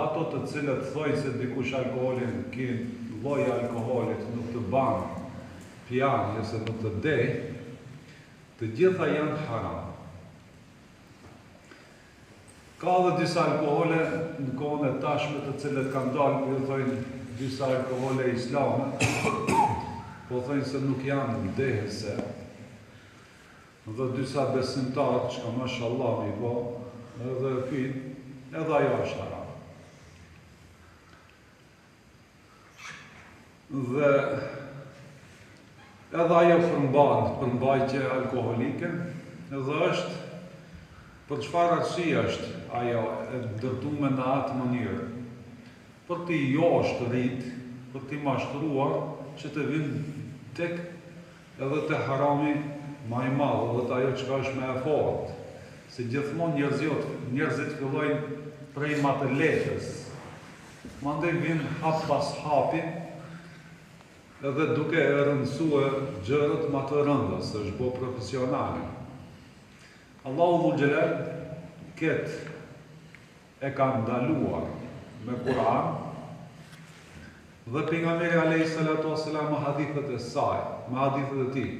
Ato të cilët thojnë se dikush alkoholin kinë lloj alkoholit nuk të banë pjanë ose nuk të dej, të gjitha janë haram. Ka dhe disa alkohole në kohën e tashme të cilët kanë dalë, po thojnë disa alkohole islame, po thojnë se nuk janë vdehëse. Dhe disa besimtarë që ka mashallah mi bo, edhe pinë, edhe ajo është haram. Dhe edhe ajo përmbajtje alkoholike, edhe është për çfarë arsye është ajo e ndërtuar në atë mënyrë. Për t'i joshtrit, për t'i mashtruar, që të vinë tek edhe te harami më i madh, edhe te ajo që është më e fortë. Se gjithmonë njerëzit fillojnë prej më të lehtës. Mandej vinë hap pas hapi, edhe duke e rëndësue gjërët më të rënda, se është bo profesionale. Allahu Dhul Gjelal këtë e ka ndaluar me Kur'an, dhe pejgamberi alayhi salatu wassalam me hadithet e saj, me hadithet e tij.